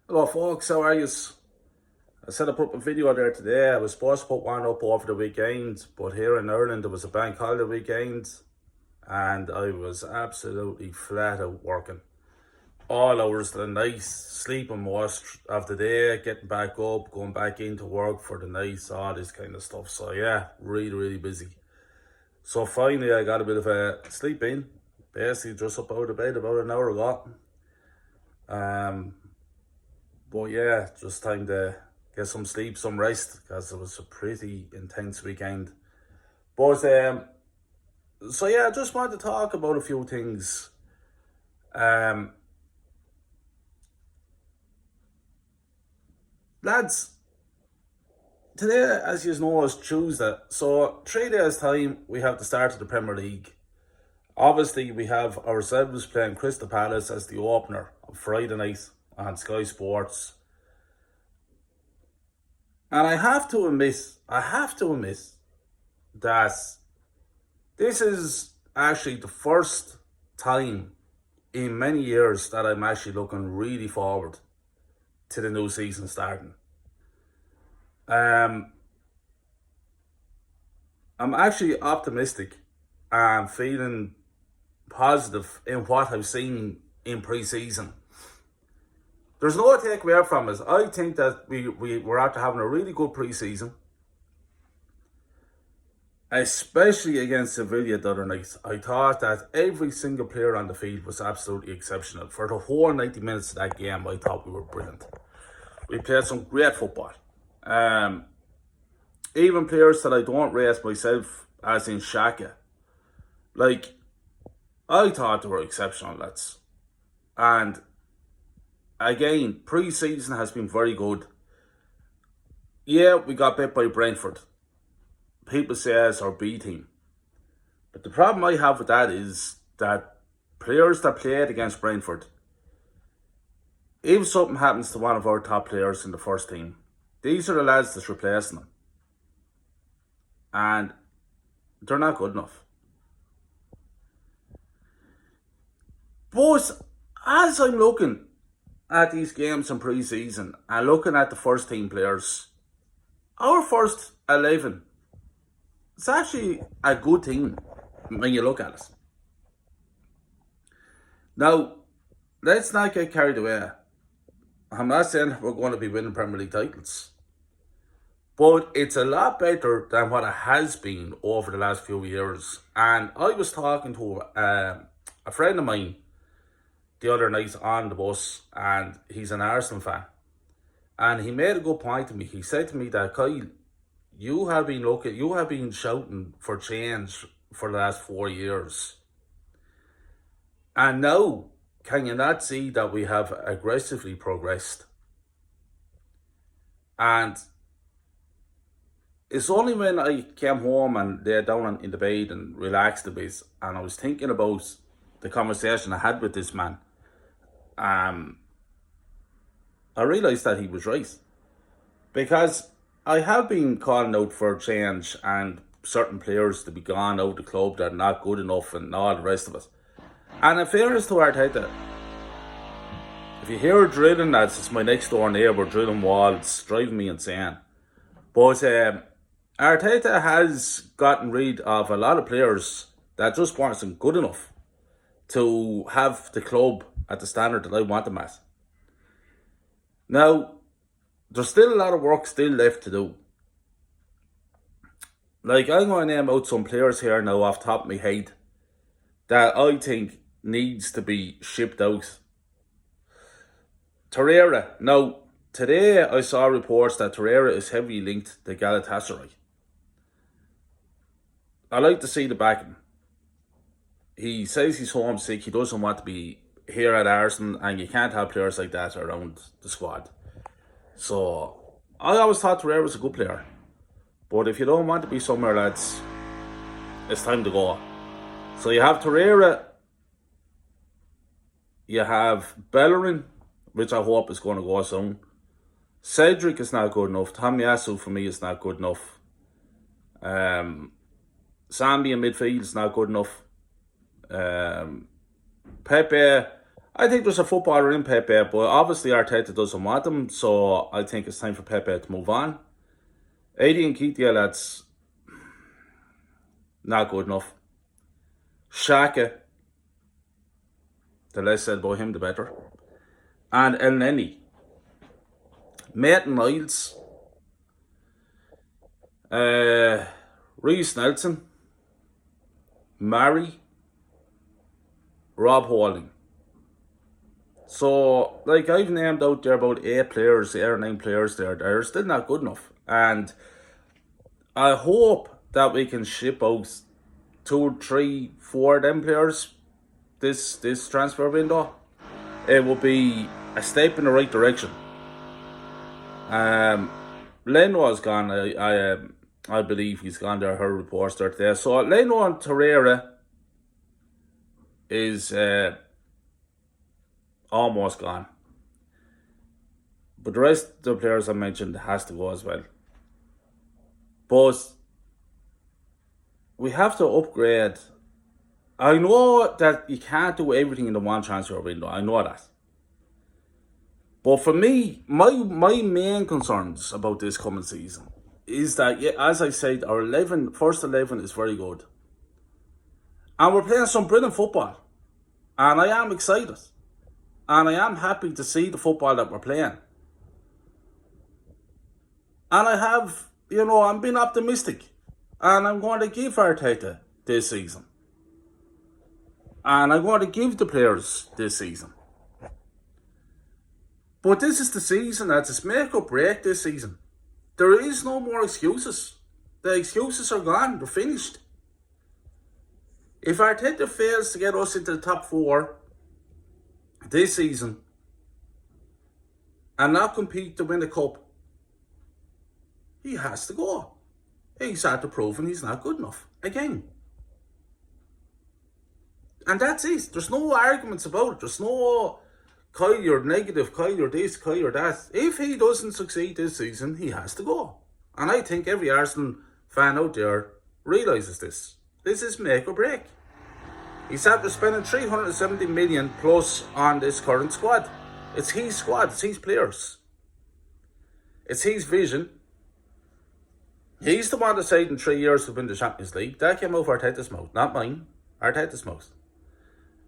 Hello folks, how are you? I said I put a video there today. I was supposed to put one up over the weekend, but here in Ireland there was a bank holiday weekend and I was absolutely flat out working. All hours of the night, sleeping most of the day, getting back up, going back into work for the night, all this kind of stuff. So yeah, really busy. So finally I got a bit of a sleep in, basically just up out of bed about an hour ago. Um, But yeah, just time to get some sleep, some rest, because it was a pretty intense weekend. But so yeah, I just wanted to talk about a few things. Um, Lads, today, as you know, is Tuesday. So 3 days time, we have the start of the Premier League. Obviously, we have ourselves playing Crystal Palace as the opener on Friday night on Sky Sports. And I have to admit that this is actually the first time in many years that I'm actually looking really forward to the new season starting. Um, I'm actually optimistic and feeling positive in what I've seen in pre-season. There's no takeaway from it. I think that we're after having a really good pre-season, especially against Sevilla the other night. I thought that every single player on the field was absolutely exceptional. For the whole 90 minutes of that game, I thought we were brilliant. We played some great football. Um, Even players that I don't rate myself, as in Shaka, like, I thought they were exceptional, lads. And again, pre-season has been very good. Yeah, we got bit by Brentford. People say it's our B team. But the problem I have with that is that players that played against Brentford, if something happens to one of our top players in the first team, these are the lads that's replacing them. And they're not good enough. But as I'm looking at these games in pre-season and looking at the first team players, our first 11, it's actually a good team when you look at it. Now, let's not get carried away. I'm not saying we're going to be winning Premier League titles, but it's a lot better than what it has been over the last few years. And I was talking to a friend of mine the other night on the bus, and he's an Arsenal fan. And he made a good point to me. He said to me that, Kyle, you have been shouting for change for the last 4 years. And now, can you not see that we have aggressively progressed? And it's only when I came home and lay down in the bed and relaxed a bit, and I was thinking about the conversation I had with this man, I realised that he was right. Because I have been calling out for change and certain players to be gone out of the club that are not good enough and all the rest of it. And in fairness to Arteta, if you hear drilling, lads, it's my next door neighbour drilling walls, driving me insane. But Arteta has gotten rid of a lot of players that just weren't good enough to have the club at the standard that I want them at. Now, there's still a lot of work still left to do. Like, I'm going to name out some players here now off the top of my head that I think needs to be shipped out. Torreira. Now, today I saw reports that Torreira is heavily linked to Galatasaray. I like to see the backing. He says he's homesick. He doesn't want to be here at Arsenal, and you can't have players like that around the squad. So, I always thought Torreira was a good player. But if you don't want to be somewhere, lads, it's time to go. So you have Torreira, you have Bellerin, which I hope is going to go soon. Cedric is not good enough. Tomiyasu for me is not good enough. Sambi in midfield is not good enough. Pepe, I think there's a footballer in Pepe, but obviously Arteta doesn't want him, so I think it's time for Pepe to move on. Eddie Nketiah, that's not good enough. Xhaka, the less said about him, the better. And Elneny. Maitland-Niles. Reece Nelson. Murray. Rob Holding. So, like, I've named out there about 8 players, 8 or 9 players there. They're still not good enough. And I hope that we can ship out 2, 3, 4 of them players this transfer window. It will be a step in the right direction. Leno's gone. I believe he's gone there. Her reports there today. So Leno and Torreira is almost gone. But the rest of the players I mentioned has to go as well. But we have to upgrade. I know that you can't do everything in the one transfer window. I know that. But for me, my main concerns about this coming season is that, yeah, as I said, our first 11 is very good. And we're playing some brilliant football. And I am excited. And I am happy to see the football that we're playing. And I have, I'm being optimistic. And I'm going to give Arteta this season. And I'm going to give the players this season. But this is the season that's its make or break this season. There is no more excuses. The excuses are gone. They're finished. If Arteta fails to get us into the top 4 this season and not compete to win the cup, he has to go. He's after proving he's not good enough again. And that's it. There's no arguments about it. There's no Kyle, you're negative, Kyle, you're this, Kyle, you're that. If he doesn't succeed this season, he has to go. And I think every Arsenal fan out there realises this. This is make or break. He's after spending 370 million plus on this current squad. It's his squad, it's his players. It's his vision. He's the one deciding in 3 years to win the Champions League. That came out of Arteta's mouth, not mine. Arteta's mouth.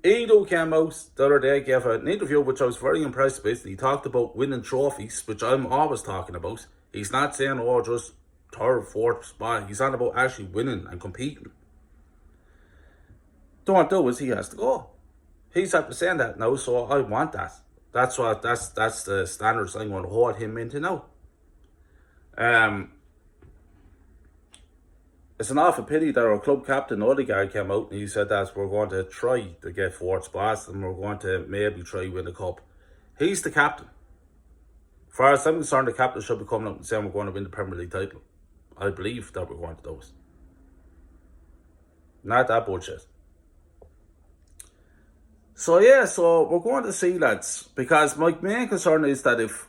Edu came out the other day, gave an interview which I was very impressed with. He talked about winning trophies, which I'm always talking about. He's not saying, just 3rd, 4th spot. He's on about actually winning and competing. Don't do is he has to go. He's after saying that now, so I want that. That's the standards I'm going to hold him into now. It's an awful pity that our club captain Odegaard came out and he said that we're going to try to get 4th spots and we're going to maybe try win the cup. He's the captain. As far as I'm concerned, the captain should be coming out and saying we're going to win the Premier League title. I believe that we're going to do it. Not that bullshit. So we're going to see, lads, because my main concern is that if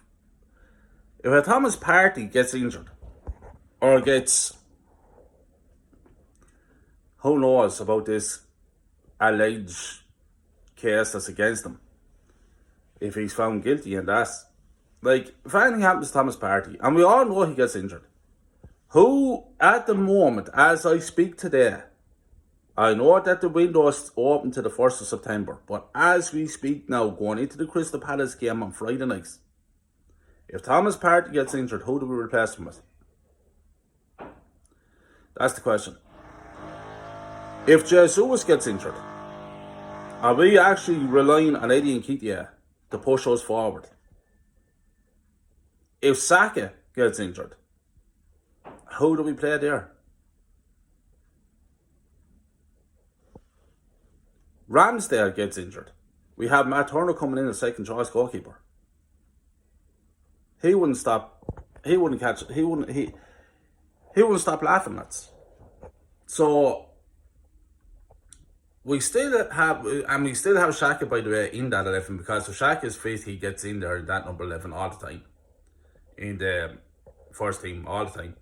a Thomas Partey gets injured or gets, who knows about this alleged case that's against him, if he's found guilty and that's, if anything happens to Thomas Partey, and we all know he gets injured, who at the moment, as I speak today, I know that the window is open to the 1st of September, but as we speak now, going into the Crystal Palace game on Friday night, if Thomas Partey gets injured, who do we replace him with? That's the question. If Jesus gets injured, are we actually relying on Eddie Nketiah to push us forward? If Saka gets injured, who do we play there? Ramsdale gets injured. We have Matt Turner coming in as second choice goalkeeper. He wouldn't stop. He wouldn't stop laughing at us. So we still have Xhaka, by the way, in that 11, because if Xhaka is fit, he gets in there in that number 11 all the time, in the first team all the time.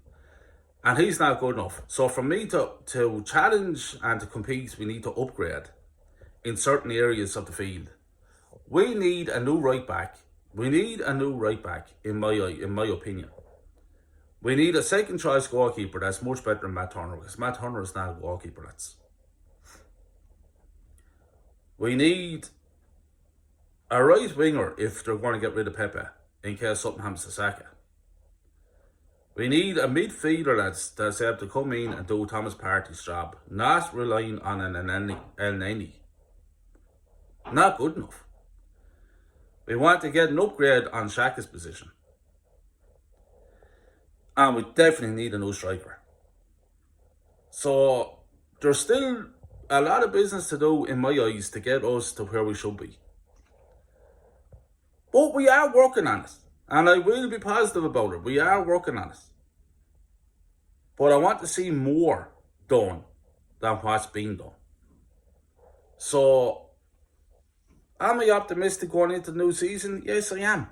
And he's not good enough. So for me to challenge and to compete, we need to upgrade in certain areas of the field. We need a new right back. We need a new right back, in my opinion. We need a second choice goalkeeper that's much better than Matt Turner, because Matt Turner is not a goalkeeper. We need a right winger if they're going to get rid of Pepe, in case something happens to Saka. We need a midfielder that's able to come in and do Thomas Partey's job, not relying on an El Neni. Not good enough. We want to get an upgrade on Xhaka's position. And we definitely need a new striker. So there's still a lot of business to do, in my eyes, to get us to where we should be. But we are working on it. And I will be positive about it. We are working on it. But I want to see more done than what's been done. So, am I optimistic going into the new season? Yes, I am.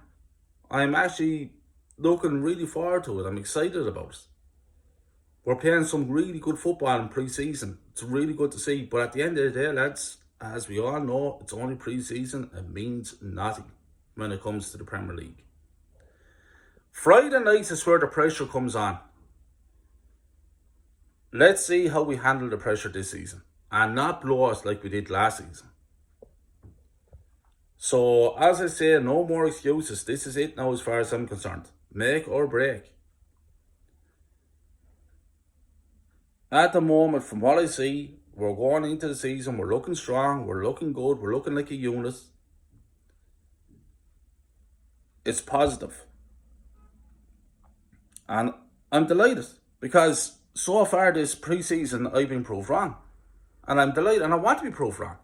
I'm actually looking really forward to it. I'm excited about it. We're playing some really good football in pre-season. It's really good to see. But at the end of the day, lads, as we all know, it's only pre-season. It means nothing when it comes to the Premier League. Friday night is where the pressure comes on. Let's see how we handle the pressure this season and not blow us like we did last season. So, as I say, no more excuses. This is it now as far as I'm concerned. Make or break. At the moment, from what I see, we're going into the season, we're looking strong, we're looking good, we're looking like a unit. It's positive. And I'm delighted because so far this pre-season I've been proved wrong. And I'm delighted, and I want to be proved wrong.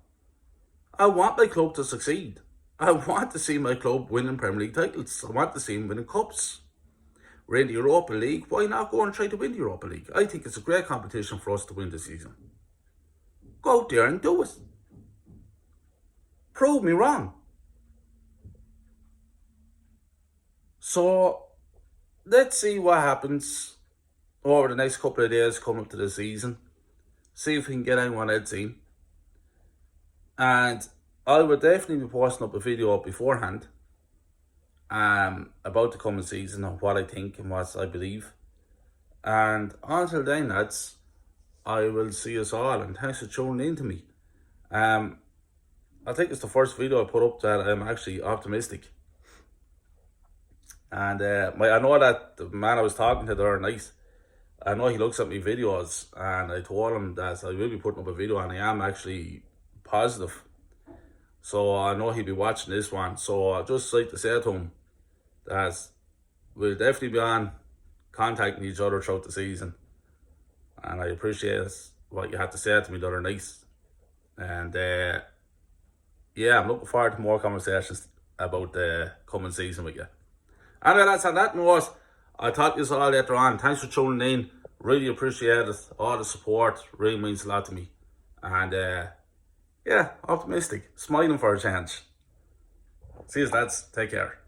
I want my club to succeed. I want to see my club winning Premier League titles. I want to see them winning cups. We're in the Europa League. Why not go and try to win the Europa League? I think it's a great competition for us to win this season. Go out there and do it. Prove me wrong. So, let's see what happens over the next couple of days coming up to the season. See if we can get anyone else in. And I will definitely be posting up a video beforehand about the coming season and what I think and what I believe. And until then, lads, I will see us all, and thanks for tuning in to me. I think it's the first video I put up that I'm actually optimistic. And I know that the man I was talking to the other night, I know he looks at my videos, and I told him that I will be putting up a video, and I am actually positive. So I know he'll be watching this one. So I'd just like to say to him that we'll definitely be on contacting each other throughout the season. And I appreciate what you had to say to me the other night. And yeah, I'm looking forward to more conversations about the coming season with you. Anyway, lads, on that note, I'll talk to you all later on. Thanks for tuning in. Really appreciate it. All the support really means a lot to me. And yeah, optimistic. Smiling for a change. See you, lads. Take care.